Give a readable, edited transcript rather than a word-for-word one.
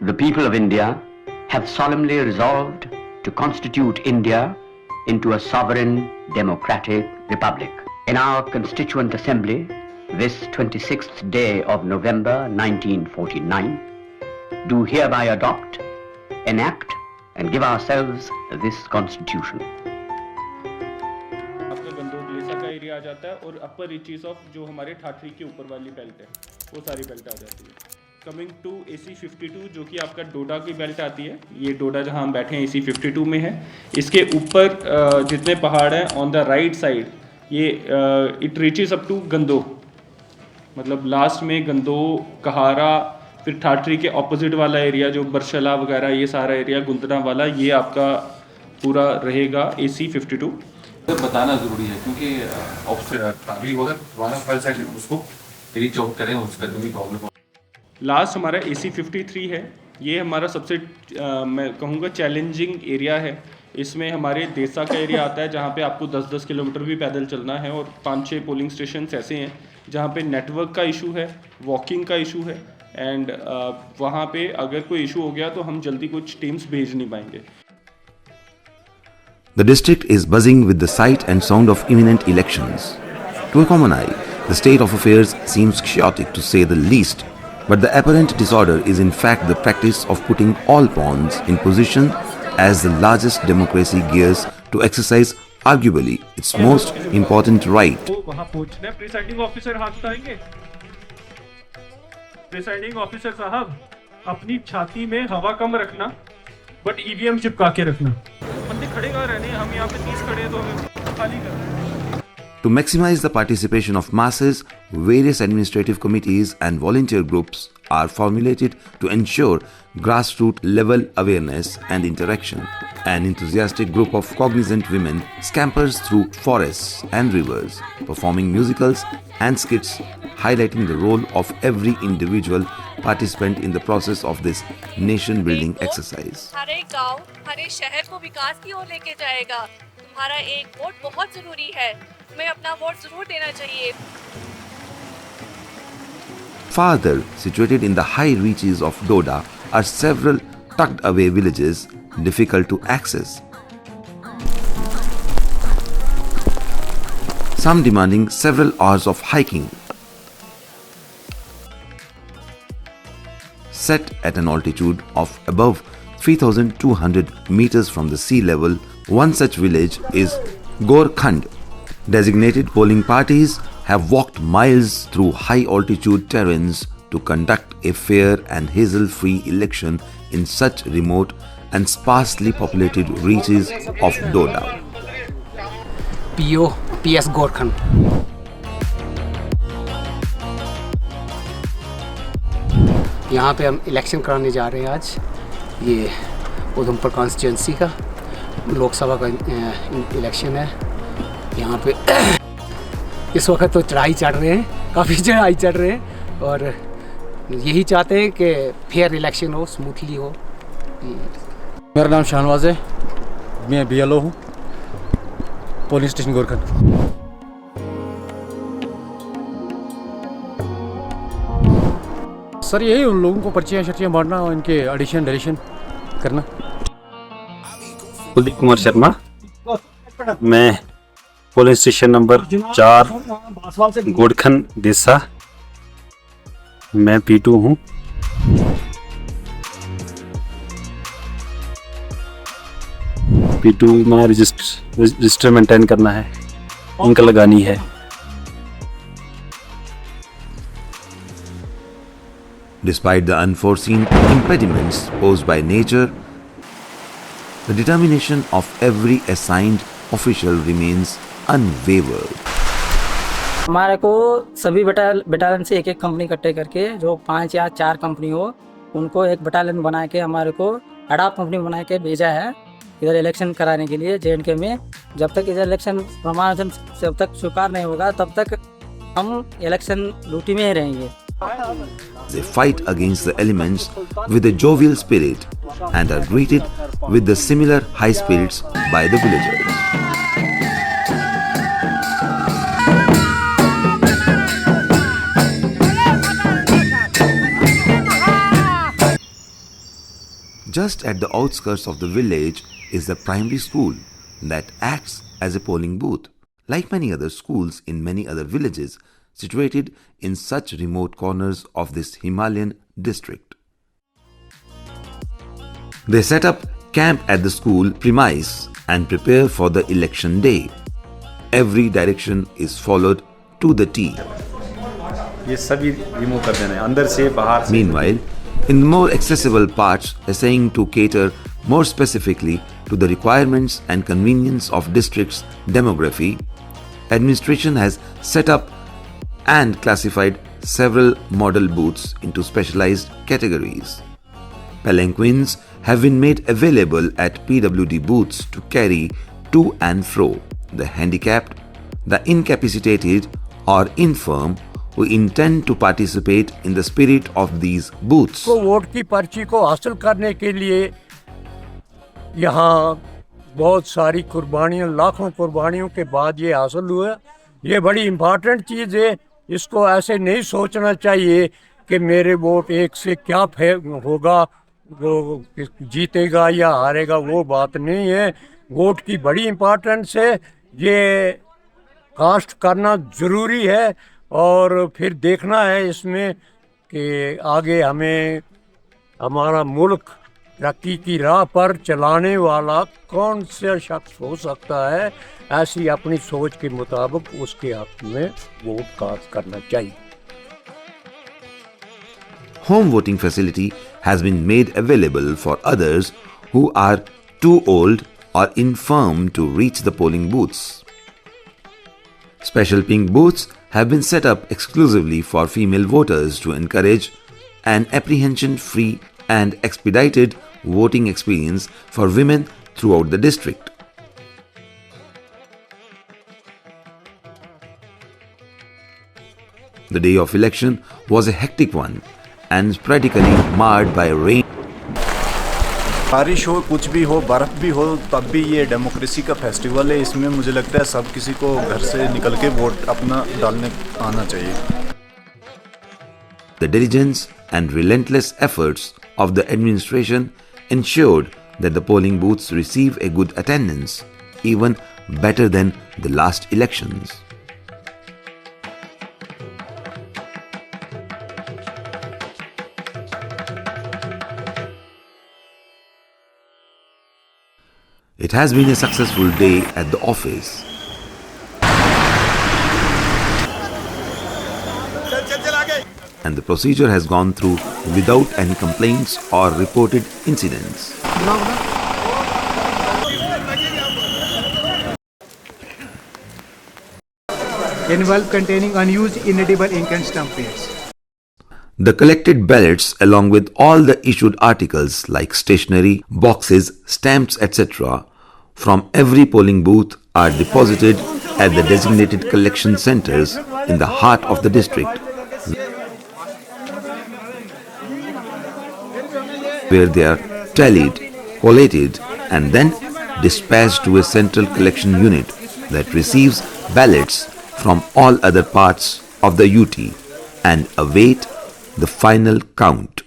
The people of India have solemnly resolved to constitute India into a sovereign democratic republic. In our Constituent Assembly, this 26th day of November 1949, do hereby adopt, enact and give ourselves this constitution. आपका गंदोक लेसा का area आ जाता है और अपर reaches of जो हमारे ठाठरी के ऊपर वाली बेल्ट है वो सारी बेल्ट आ जाती है. कमिंग टू AC-52 जो कि आपका डोडा की बेल्ट आती है. ये डोडा जहां हम बैठे हैं AC-52 में है. इसके ऊपर जितने पहाड़ हैं ऑन द राइट साइड ये इट रीचेस अप टू गंदो, मतलब लास्ट में गंदो, कहारा, फिर ठाठरी के ऑपोजिट वाला एरिया जो बरशला वगैरह ये सारा एरिया गुंदना वाला ये आपका पूरा रहेगा AC-52. बताना ज़रूरी है क्योंकि उसको रीच आउट करें उसका जो भी प्रॉब्लम. लास्ट हमारा AC-53 है. ये हमारा सबसे मैं कहूँगा चैलेंजिंग एरिया है. इसमें हमारे देसा का एरिया आता है जहाँ पे आपको 10-10 किलोमीटर भी पैदल चलना है और 5-6 पोलिंग स्टेशन ऐसे हैं जहाँ पे नेटवर्क का इशू है, वॉकिंग का इशू है एंड वहाँ पे अगर कोई इशू हो गया तो हम जल्दी कुछ टीम्स भेज नहीं पाएंगे. The district is buzzing with the sight and sound of imminent elections. To a common eye, the state of affairs seems chaotic to say the least, but the apparent disorder is in fact the practice of putting all pawns in position as the largest democracy gears to exercise arguably its most important right. वहाँ पहुँचने presiding officer हाथ उठाएंगे. Presiding officer साहब अपनी छाती में हवा कम रखना बट EVM चिपका के रखना. बंदे खड़े कहाँ रहने हैं, हम यहाँ पे 30 खड़े हैं तो हमें खाली करना. To maximize the participation of masses, various administrative committees and volunteer groups are formulated to ensure grassroots level awareness and interaction. An enthusiastic group of cognizant women scampers through forests and rivers, performing musicals and skits highlighting the role of every individual participant in the process of this nation-building exercise. हर एक गांव, हर एक शहर को विकास की ओर लेके जाएगा. तुम्हारा एक वोट बहुत जरूरी है. तुम्हें अपना वोट जरूर देना चाहिए. Farther, situated in the high reaches of Doda are several tucked away villages difficult to access. Some demanding several hours of hiking. Set at an altitude of above 3,200 meters from the sea level, one such village is Gorkhand. Designated polling parties have walked miles through high-altitude terrains to conduct a fair and hassle-free election in such remote and sparsely populated reaches of Doda. PS Gorkhand. यहाँ पे हम election कराने जा रहे हैं आज. ये Udhampur constituency का लोकसभा का इलेक्शन है. यहाँ पे इस वक्त तो चढ़ाई चढ़ रहे हैं, काफ़ी चढ़ाई चढ़ रहे हैं और यही चाहते हैं कि फेयर इलेक्शन हो, स्मूथली हो. मेरा नाम शाहनवाज है, मैं BLO हूँ, पोलिंग स्टेशन गोरखंड. सर यही उन लोगों को पर्चियाँ शर्चियाँ बांटना और इनके एडिशन डिलीशन करना. कुलदीप कुमार शर्मा, मैं पोलिंग स्टेशन नंबर 4 गोरखंड देसा, मैं P2 हूँ. P2 में रजिस्टर मेंटेन करना है, उनका लगानी है. Despite the unforeseen impediments posed by nature, the determination of every assigned official remains unwavered. हमारे को सभी बटालियन से एक कंपनी इकट्ठे करके जो 5 या 4 कंपनी हो उनको एक बटालियन बना के हमारे को अडाप कंपनी बना के भेजा है इधर इलेक्शन कराने के लिए JNK में. जब तक इधर इलेक्शन प्रमाण जब तक स्वीकार नहीं होगा तब तक हम इलेक्शन ड्यूटी में ही रहेंगे. They fight against the elements with a jovial spirit and are greeted with the similar high spirits by the villagers. Just at the outskirts of the village is the primary school that acts as a polling booth, like many other schools in many other villages situated in such remote corners of this Himalayan district. They set up camp at the school premise and prepare for the election day. Every direction is followed to the T. ये सभी remove कर देना है अंदर से बाहर से. Meanwhile, in the more accessible parts, essaying to cater more specifically to the requirements and convenience of district's demography, administration has set up and classified several model booths into specialized categories. Palanquins have been made available at PWD booths to carry to and fro the handicapped, the incapacitated or infirm who intend to participate in the spirit of these booths. को vote की पर्ची को हासिल करने के लिए यहाँ बहुत सारी कुर्बानियाँ, लाखों कुर्बानियों के बाद ये हासिल हुआ. ये बड़ी इम्पोर्टेंट चीज़ है. इसको ऐसे नहीं सोचना चाहिए कि मेरे वोट एक से क्या होगा, वो जीतेगा या हारेगा, वो बात नहीं है. वोट की बड़ी इम्पोर्टेंस है. ये कास्ट करना ज़रूरी है और फिर देखना है इसमें कि आगे हमें हमारा मुल्क तरक्की की राह पर चलाने वाला कौन सा शख्स हो सकता है. ऐसी अपनी सोच के मुताबिक उसके हक में वोट कास्ट करना चाहिए. Home voting facility has been made available for others who are too old or infirm to reach the polling booths. Special pink booths have been set up exclusively for female voters to encourage an apprehension-free and expedited voting experience for women throughout the district. The day of election was a hectic one and practically marred by rain. बारिश हो, कुछ भी हो, बर्फ़ भी हो, तब भी ये डेमोक्रेसी का फेस्टिवल है. इसमें मुझे लगता है सब किसी को घर से निकल के वोट अपना डालने आना चाहिए. The diligence and relentless efforts of the administration ensured that the polling booths receive a good attendance, even better than the last elections. It has been a successful day at the office. And the procedure has gone through without any complaints or reported incidents. Envelope containing unused inedible ink and stampings. The collected ballots along with all the issued articles like stationery, boxes, stamps, etc. from every polling booth are deposited at the designated collection centers in the heart of the district, where they are tallied, collated and then dispatched to a central collection unit that receives ballots from all other parts of the UT and await the final count.